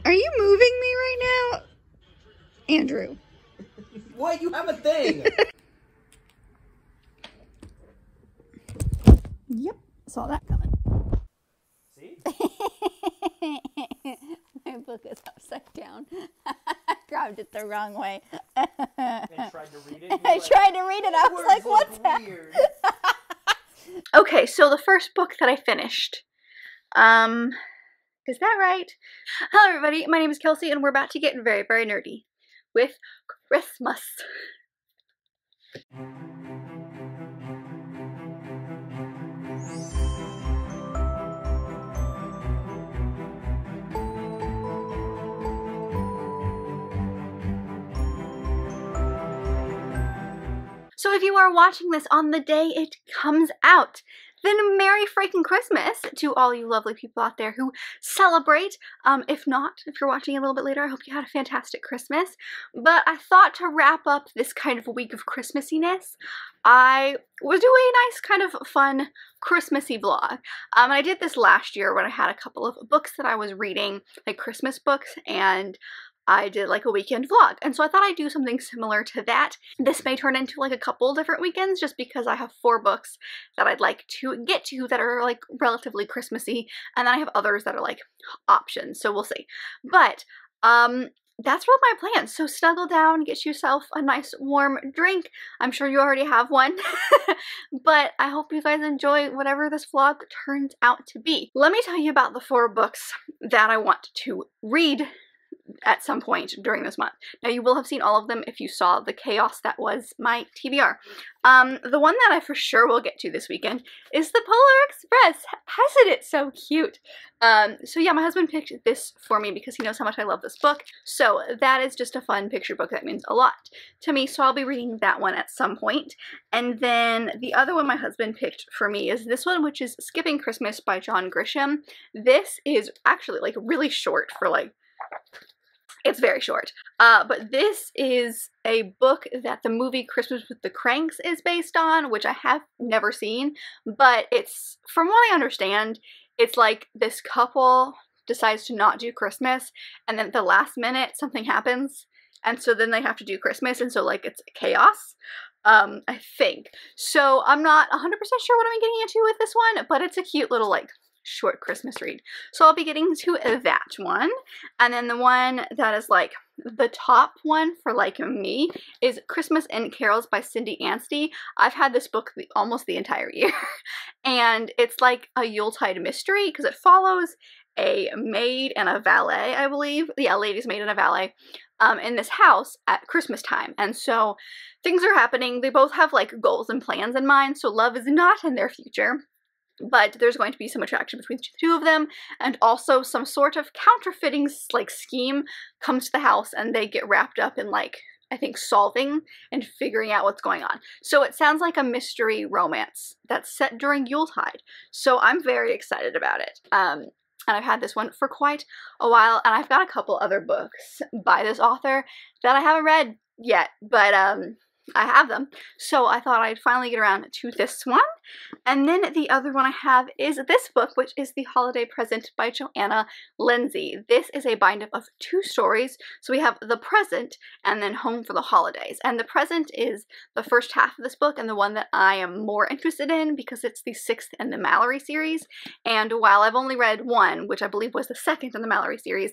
Are you moving me right now? Andrew. What? You have a thing. Yep, saw that coming. See? My book is upside down. I grabbed it the wrong way. And tried to read it. I tried to read it. I was like, what's that? Weird. Okay, so the first book that I finished. Is that right? Hello everybody, my name is Kelsey and we're about to get very, very nerdy with Christmas. So if you are watching this on the day it comes out, then Merry freaking Christmas to all you lovely people out there who celebrate. If not, if you're watching a little bit later, I hope you had a fantastic Christmas. But I thought to wrap up this kind of week of Christmassiness, I was doing a nice kind of fun Christmassy vlog. And I did this last year when I had a couple of books that I was reading, like Christmas books, and I did like a weekend vlog, and so I thought I'd do something similar to that. This may turn into like a couple different weekends just because I have 4 books that I'd like to get to that are like relatively Christmassy, and then I have others that are like options, so we'll see. But that's what my plans. So snuggle down, get yourself a nice warm drink. I'm sure you already have one, but I hope you guys enjoy whatever this vlog turns out to be. Let me tell you about the 4 books that I want to read at some point during this month. Now you will have seen all of them if you saw the chaos that was my TBR. The one that I for sure will get to this weekend is the Polar Express. Hasn't it so cute? So yeah, my husband picked this for me because he knows how much I love this book. So that is just a fun picture book that means a lot to me. So I'll be reading that one at some point. And then the other one my husband picked for me is this one, which is Skipping Christmas by Grisham. This is actually like really short for like, it's very short, but this is a book that the movie Christmas with the Cranks is based on, which I have never seen, but it's, from what I understand, it's like this couple decides to not do Christmas, and then at the last minute something happens, and so then they have to do Christmas, and so like it's chaos, I think. So I'm not 100% sure what I'm getting into with this one, but it's a cute little like short Christmas read. So I'll be getting to that one. And then the one that is like the top one for like me is Christmas and Carols by Anstey. I've had this book almost the entire year. And it's like a Yuletide mystery because it follows a maid and a valet, I believe. Yeah, a lady's maid and a valet in this house at Christmas time. And so things are happening. They both have like goals and plans in mind. So love is not in their future. But there's going to be some attraction between the 2 of them, and also some sort of counterfeiting like scheme comes to the house, and they get wrapped up in like, I think, solving and figuring out what's going on. So it sounds like a mystery romance that's set during Yuletide. So I'm very excited about it. And I've had this one for quite a while, and I've got a couple other books by this author that I haven't read yet, but I have them. So I thought I'd finally get around to this one. And then the other one I have is this book, which is The Holiday Present by Joanna, Lindsey. This is a bind-up of 2 stories. So we have The Present and then Home for the Holidays. And The Present is the first half of this book and the one that I am more interested in because it's the 6th in the Mallory series. And while I've only read 1, which I believe was the 2nd in the Mallory series,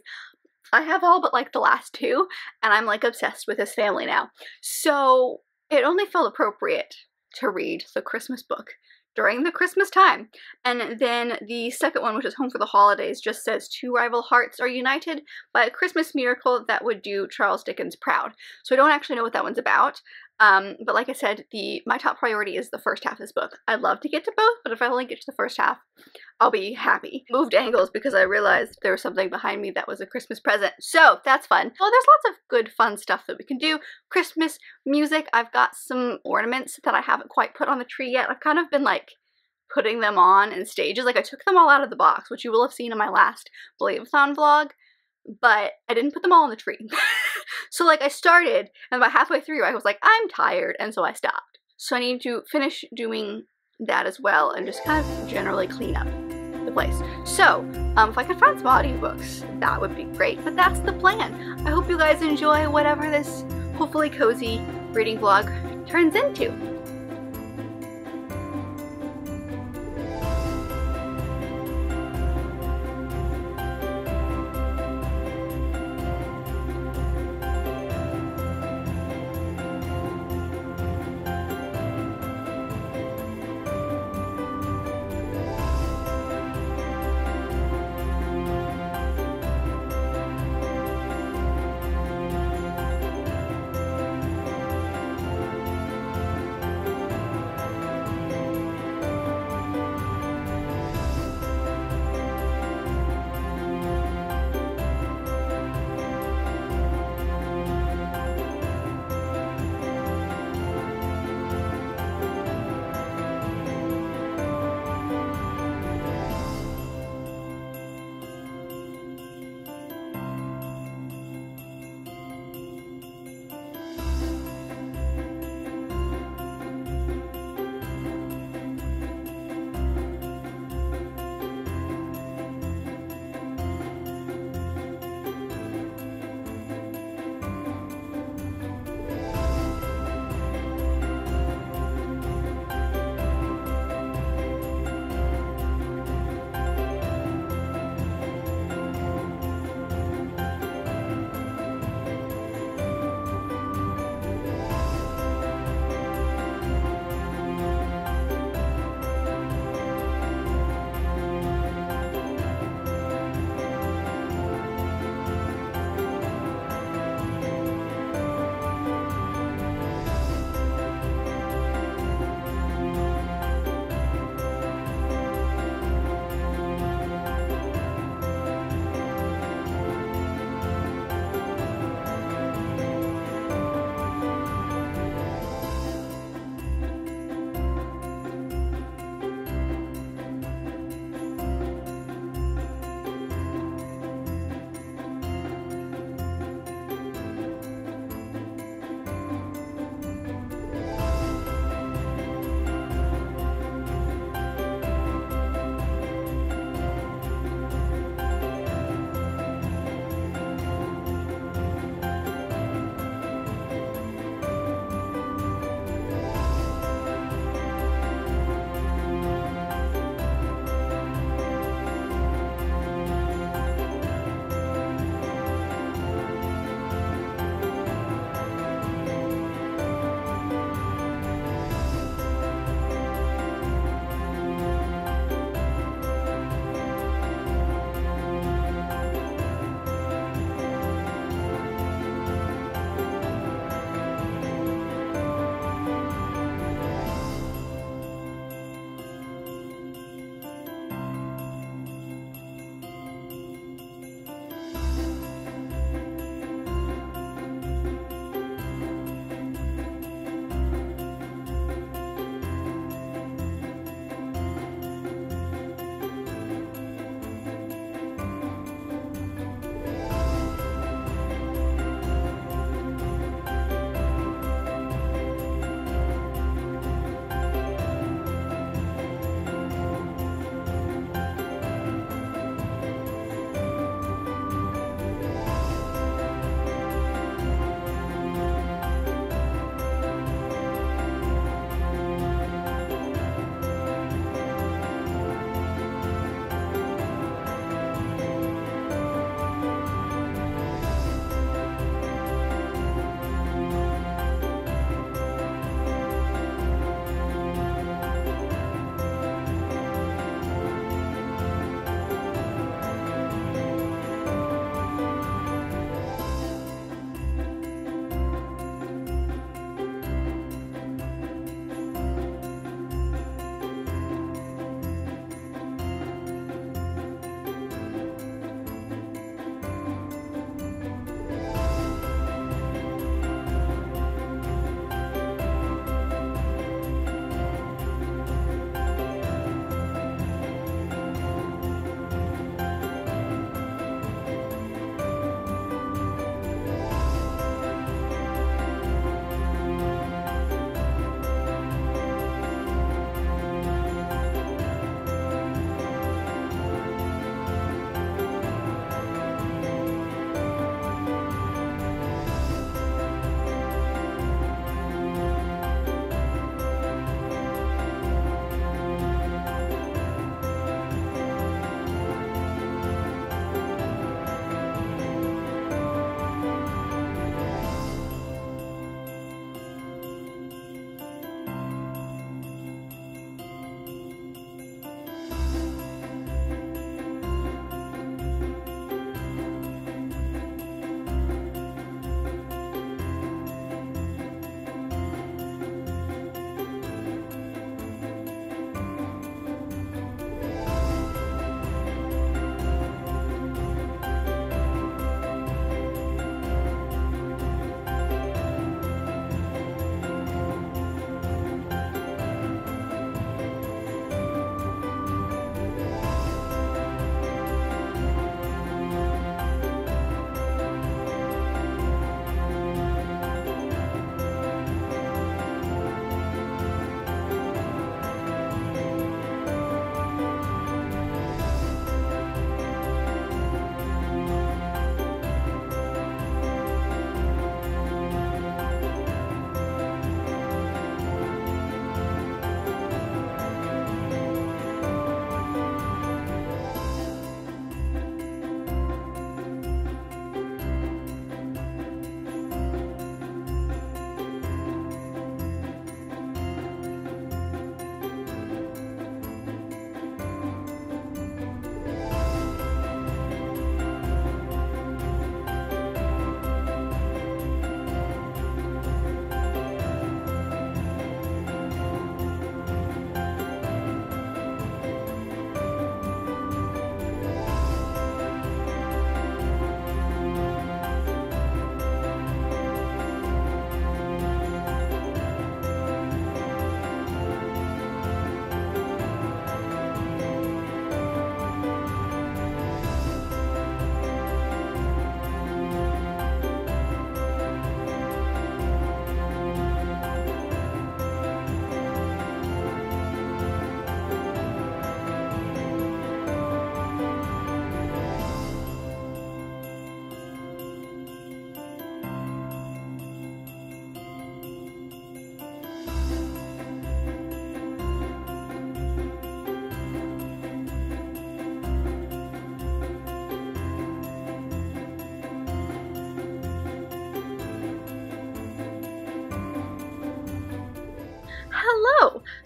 I have all but like the last 2, and I'm like obsessed with this family now. So it only felt appropriate to read the Christmas book during the Christmas time. And then the second one, which is Home for the Holidays, just says 2 rival hearts are united by a Christmas miracle that would do Charles Dickens proud. So I don't actually know what that one's about. But like I said, my top priority is the first half of this book. I'd love to get to both, but if I only get to the first half, I'll be happy. Moved angles because I realized there was something behind me that was a Christmas present. So that's fun. Well, there's lots of good fun stuff that we can do. Christmas music. I've got some ornaments that I haven't quite put on the tree yet. I've kind of been like putting them on in stages. Like I took them all out of the box, which you will have seen in my last Blade-a-thon vlog, but I didn't put them all on the tree. So like I started, and about halfway through I was like, I'm tired, and so I stopped. So I need to finish doing that as well and just kind of generally clean up. the place. So, if I could find some audiobooks, that would be great, but that's the plan. I hope you guys enjoy whatever this hopefully cozy reading vlog turns into.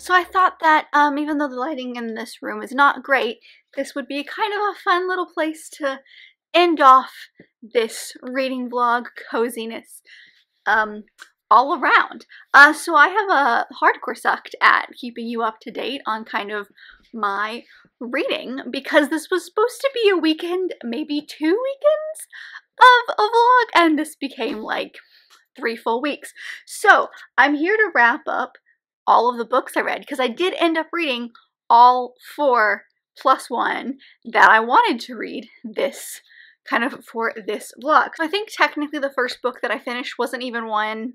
So I thought that even though the lighting in this room is not great, this would be kind of a fun little place to end off this reading vlog coziness all around. So I have a hardcore sucked at keeping you up to date on kind of my reading, because this was supposed to be a weekend, maybe 2 weekends of a vlog, and this became like 3 full weeks. So I'm here to wrap up all of the books I read, because I did end up reading all 4 plus 1 that I wanted to read this kind of for this vlog. So I think technically the first book that I finished wasn't even one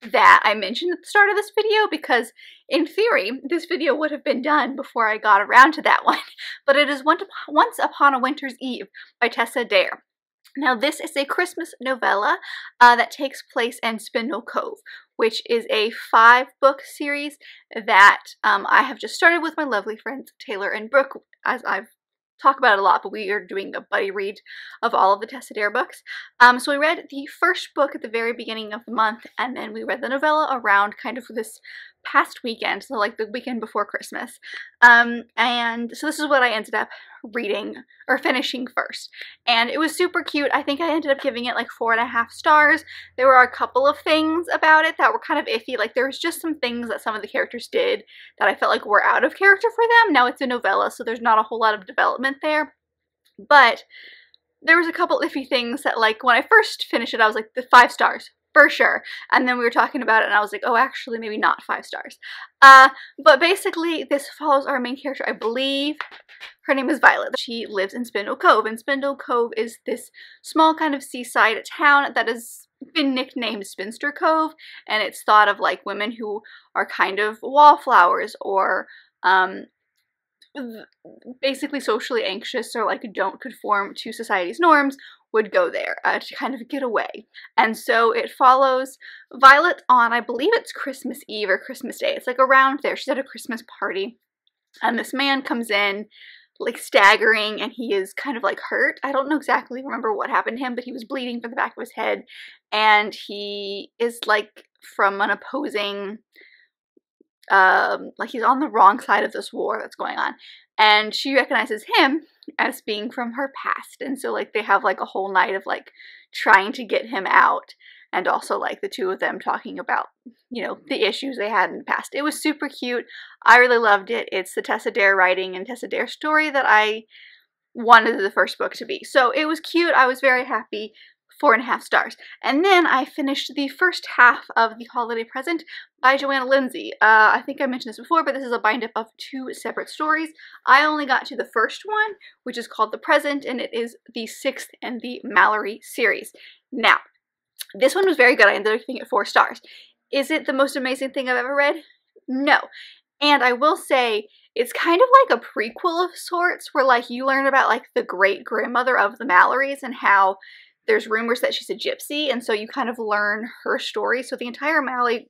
that I mentioned at the start of this video, because in theory this video would have been done before I got around to that one. But it is Once Upon a Winter's Eve by Tessa. Now this is a Christmas novella that takes place in Spindle Cove, which is a 5-book series that I have just started with my lovely friends Taylor and Brooke, as I've talked about it a lot, but we are doing a buddy read of all of the Tessa books. So we read the first book at the very beginning of the month, and then we read the novella around kind of this past weekend, so like the weekend before Christmas. And so this is what I ended up reading or finishing first, and it was super cute. I think I ended up giving it like 4.5 stars. There were a couple of things about it that were kind of iffy. Like there was just some things that some of the characters did that I felt like were out of character for them. Now it's a novella, so there's not a whole lot of development there, but there was a couple iffy things that, like, when I first finished it, I was like, the 5 stars for sure. And then we were talking about it and I was like, oh, actually maybe not 5 stars. But basically this follows our main character. I believe her name is Violet. She lives in Spindle Cove, and Spindle Cove is this small kind of seaside town that has been nicknamed Spinster Cove, and it's thought of like women who are kind of wallflowers or basically socially anxious or like don't conform to society's norms would go there to kind of get away. And so it follows Violet on, I believe it's Christmas Eve or Christmas Day. It's like around there. She's at a Christmas party, and this man comes in like staggering, and he is kind of like hurt. I don't know exactly remember what happened to him, but he was bleeding from the back of his head, and he is like from an opposing like he's on the wrong side of this war that's going on, and she recognizes him as being from her past. And so like they have like a whole night of like trying to get him out, and also like the two of them talking about, you know, the issues they had in the past. It was super cute. I really loved it. It's the Tessa writing and Tessa story that I wanted the first book to be. So it was cute. I was very happy. 4.5 stars. And then I finished the first half of The Holiday Present by Joanna Lindsey. I think I mentioned this before, but this is a bind-up of 2 separate stories. I only got to the first one, which is called The Present, and it is the 6th in the Mallory series. Now, this one was very good. I ended up giving it 4 stars. Is it the most amazing thing I've ever read? No. And I will say, it's kind of like a prequel of sorts, where like you learn about like the great-grandmother of the Mallorys and how there's rumors that she's a gypsy, and so you kind of learn her story. So the entire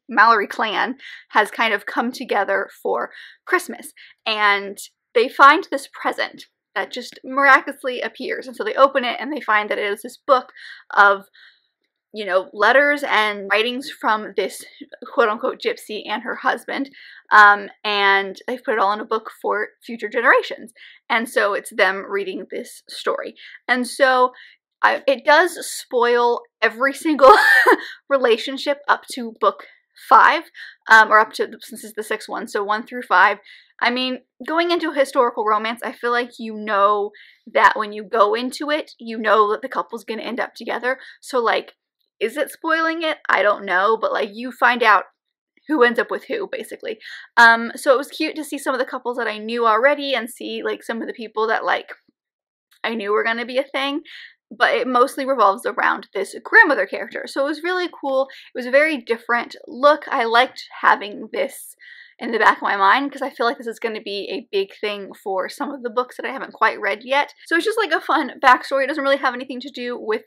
Mallory clan has kind of come together for Christmas, and they find this present that just miraculously appears. And so they open it and they find that it is this book of, you know, letters and writings from this quote-unquote gypsy and her husband, and they've put it all in a book for future generations. And so it's them reading this story. And so it does spoil every single relationship up to book 5, or up to, since it's the 6th one, so 1 through 5. I mean, going into a historical romance, I feel like you know that when you go into it, you know that the couple's gonna end up together. So like, is it spoiling it? I don't know, but like you find out who ends up with who, basically. So it was cute to see some of the couples that I knew already, and see like some of the people that like I knew were gonna be a thing. But it mostly revolves around this grandmother character. So it was really cool. It was a very different look. I liked having this in the back of my mind, because I feel like this is going to be a big thing for some of the books that I haven't quite read yet. So it's just like a fun backstory. It doesn't really have anything to do with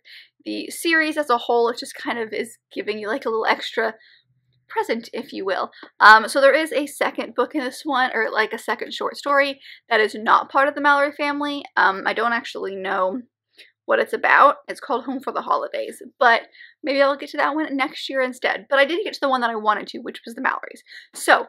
the series as a whole. It just kind of is giving you like a little extra present, if you will. So there is a second book in this one, or like a second short story that is not part of the Mallory family. I don't actually know what it's about. It's called Home for the Holidays, but maybe I'll get to that one next year instead. But I did get to the one that I wanted to, which was the Mallorys. So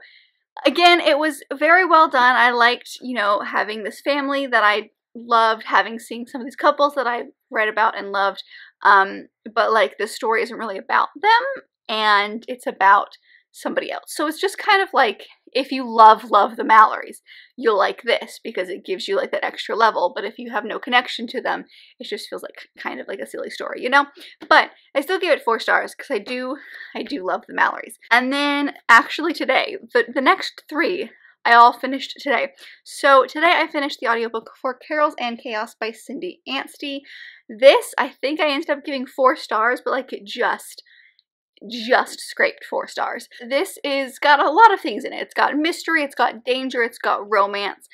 again, it was very well done. I liked, you know, having this family that I loved, seen some of these couples that I read about and loved, but like the story isn't really about them, and it's about somebody else. So it's just kind of like, if you love the Mallorys, you'll like this because it gives you like that extra level, but if you have no connection to them, it just feels like kind of like a silly story, you know? But I still give it 4 stars because I do love the Mallorys. And then actually today, the next 3 I all finished today. So today I finished the audiobook for Carols and Chaos by Cindy Anstey. This, I think I ended up giving 4 stars, but like it just scraped 4 stars. This is got a lot of things in it. It's got mystery, it's got danger, it's got romance.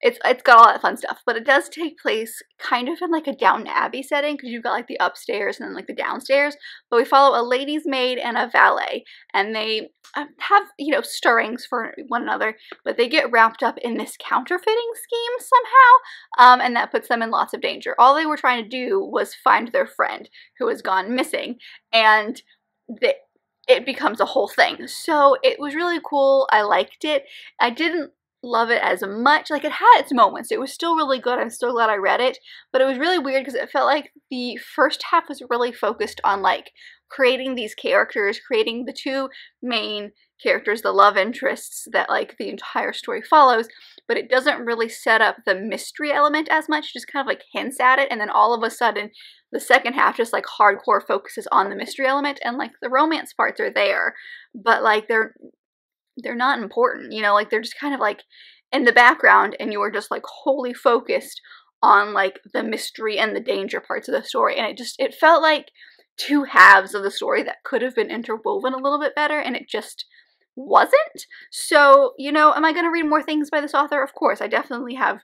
It's got all that fun stuff, but it does take place kind of in like a Downton Abbey setting because you've got like the upstairs and then like the downstairs. But we follow a lady's maid and a valet, and they have, you know, stirrings for one another, but they get wrapped up in this counterfeiting scheme somehow, and that puts them in lots of danger. All they were trying to do was find their friend who has gone missing, and it becomes a whole thing. So it was really cool. I liked it. I didn't love it as much. Like, it had its moments. It was still really good. I'm still glad I read it, but it was really weird because it felt like the first half was really focused on like creating these characters, creating the 2 main characters, the love interests that like the entire story follows, but it doesn't really set up the mystery element as much, just kind of like hints at it, and then all of a sudden the second half just like hardcore focuses on the mystery element, and like the romance parts are there, but like they're not important, you know, like they're just kind of like in the background, and you're just like wholly focused on like the mystery and the danger parts of the story, and it felt like 2 halves of the story that could have been interwoven a little bit better, and it just wasn't. So, you know, am I going to read more things by this author? Of course. I definitely have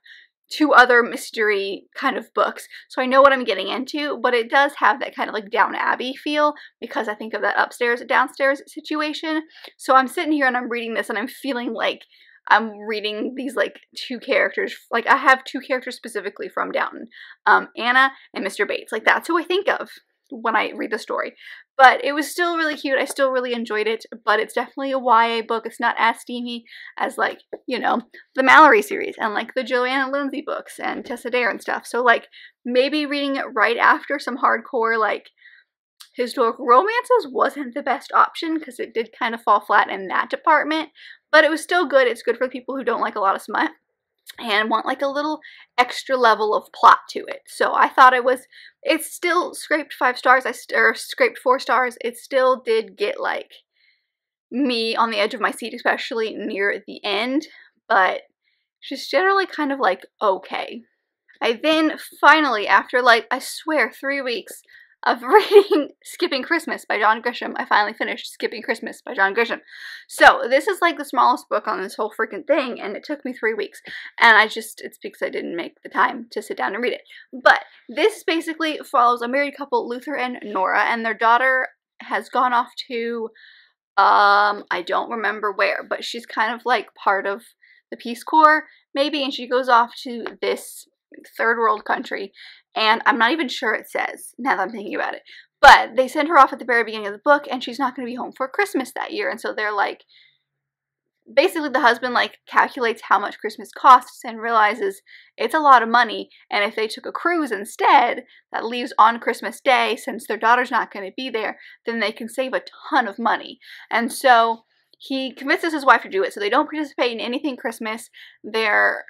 2 other mystery kind of books, so I know what I'm getting into, but it does have that kind of like Downton Abbey feel because I think of that upstairs downstairs situation. So I'm sitting here and I'm reading this and I'm feeling like I'm reading these like 2 characters. Like, I have 2 characters specifically from Downton, Anna and Mr. Bates. Like, that's who I think of when I read the story. But it was still really cute. I still really enjoyed it, but it's definitely a YA book. It's not as steamy as, like, you know, the Mallory series and like the Joanna and Lindsey books and Tessa and stuff. So like maybe reading it right after some hardcore like historical romances wasn't the best option because it did kind of fall flat in that department, but it was still good. It's good for people who don't like a lot of smut and want like a little extra level of plot to it. So I thought it still scraped 5 stars. Scraped 4 stars. It still did get like me on the edge of my seat, especially near the end, but just generally kind of like okay. I then finally, after like, I swear, 3 weeks of reading Skipping Christmas by John Grisham, I finally finished Skipping Christmas by John Grisham. So this is like the smallest book on this whole freaking thing, and it took me 3 weeks, and it's because I didn't make the time to sit down and read it. But this basically follows a married couple, Luther and Nora, and their daughter has gone off to, I don't remember where, but she's kind of like part of the Peace Corps, maybe, and she goes off to this 3rd world country, and I'm not even sure it says, now that I'm thinking about it, but they send her off at the very beginning of the book, and she's not going to be home for Christmas that year, and so they're like, basically the husband like calculates how much Christmas costs and realizes it's a lot of money, and if they took a cruise instead that leaves on Christmas Day, since their daughter's not going to be there, then they can save a ton of money. And so he convinces his wife to do it, so they don't participate in anything Christmas. Their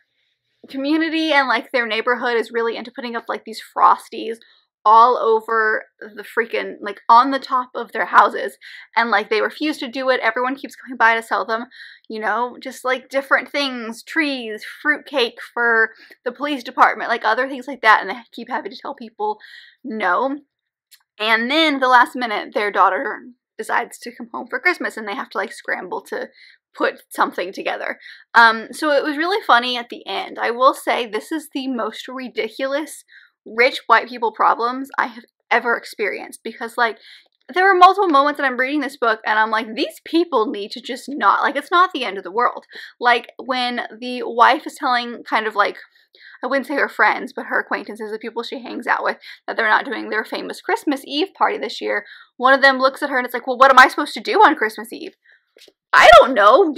community and like their neighborhood is really into putting up like these frosties all over the freaking, like on the top of their houses, and like they refuse to do it. Everyone keeps coming by to sell them, you know, just like different things, trees, fruitcake for the police department, like other things like that, and they keep having to tell people no. And then the last minute their daughter decides to come home for Christmas, and they have to like scramble to put something together. So it was really funny at the end. I will say this is the most ridiculous rich white people problems I have ever experienced, because like there were multiple moments that I'm reading this book and I'm like, these people need to just not, like, it's not the end of the world. Like when the wife is telling kind of like, I wouldn't say her friends, but her acquaintances, the people she hangs out with, that they're not doing their famous Christmas Eve party this year, one of them looks at her and it's like, well, what am I supposed to do on Christmas Eve? I don't know.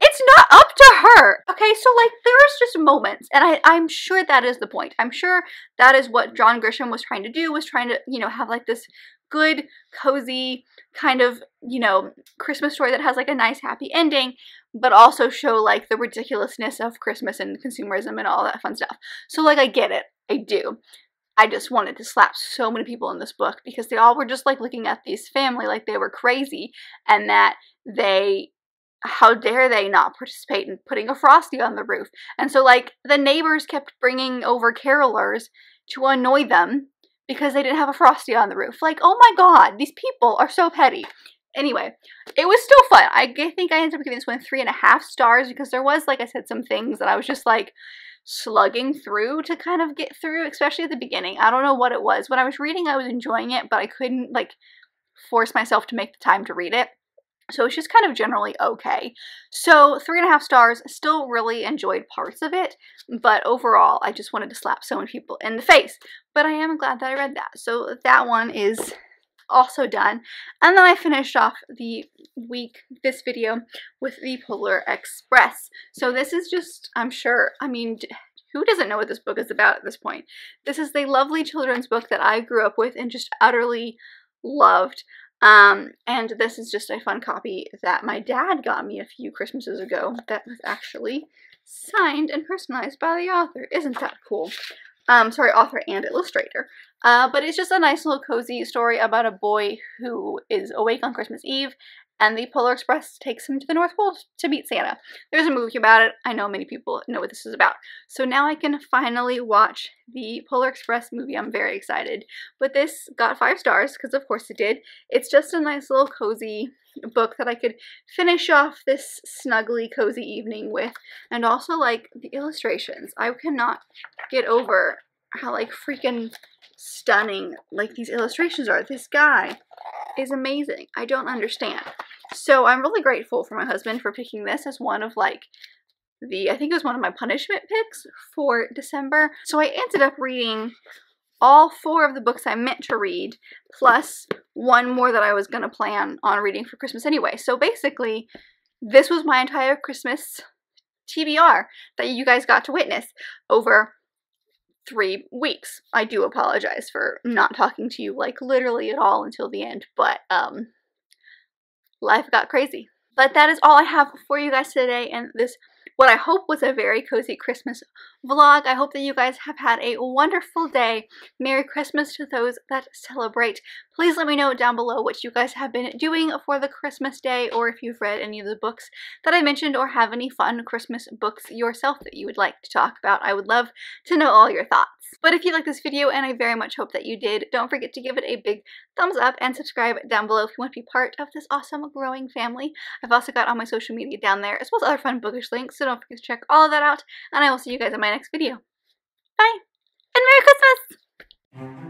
It's not up to her. Okay, so like there's just moments, and I'm sure that is the point. I'm sure that is what John Grisham was trying to do, was trying to, you know, have like this good, cozy kind of, you know, Christmas story that has like a nice happy ending, but also show like the ridiculousness of Christmas and consumerism and all that fun stuff. So like I get it. I do. I just wanted to slap so many people in this book because they all were just like looking at this family like they were crazy, and that how dare they not participate in putting a Frosty on the roof. And so like the neighbors kept bringing over carolers to annoy them because they didn't have a Frosty on the roof. Like, oh my god, these people are so petty. Anyway, it was still fun. I think I ended up giving this one 3.5 stars because there was, like I said, some things that I was just like slugging through to kind of get through, especially at the beginning. I don't know what it was. When I was reading, I was enjoying it, but I couldn't like force myself to make the time to read it. So it's just kind of generally okay. So 3.5 stars, still really enjoyed parts of it, but overall I just wanted to slap so many people in the face. But I am glad that I read that. So that one is also done. And then I finished off this video with the Polar Express. So this is just, I'm sure, I mean, who doesn't know what this book is about at this point? This is the lovely children's book that I grew up with and just utterly loved. And this is just a fun copy that my dad got me a few Christmases ago that was actually signed and personalized by the author. Isn't that cool? Sorry, author and illustrator. But it's just a nice little cozy story about a boy who is awake on Christmas Eve, and the Polar Express takes him to the North Pole to meet Santa. There's a movie about it. I know many people know what this is about. So now I can finally watch the Polar Express movie. I'm very excited. But this got 5 stars, because of course it did. It's just a nice little cozy book that I could finish off this snuggly, cozy evening with. And also, like, the illustrations. I cannot get over how, like, freaking stunning, like, these illustrations are. This guy is amazing. I don't understand. So I'm really grateful for my husband for picking this as one of like I think it was one of my punishment picks for December. So I ended up reading all 4 of the books I meant to read, plus one more that I was going to plan on reading for Christmas anyway. So basically, this was my entire Christmas TBR that you guys got to witness over 3 weeks. I do apologize for not talking to you like literally at all until the end, but life got crazy. But that is all I have for you guys today, and this, what I hope was a very cozy Christmas vlog. I hope that you guys have had a wonderful day. Merry Christmas to those that celebrate. Please let me know down below what you guys have been doing for the Christmas day, or if you've read any of the books that I mentioned, or have any fun Christmas books yourself that you would like to talk about. I would love to know all your thoughts. But if you like this video, and I very much hope that you did, don't forget to give it a big thumbs up and subscribe down below if you want to be part of this awesome growing family. I've also got all my social media down there, as well as other fun bookish links, so don't forget to check all of that out, and I will see you guys in my next video. Bye, and Merry Christmas!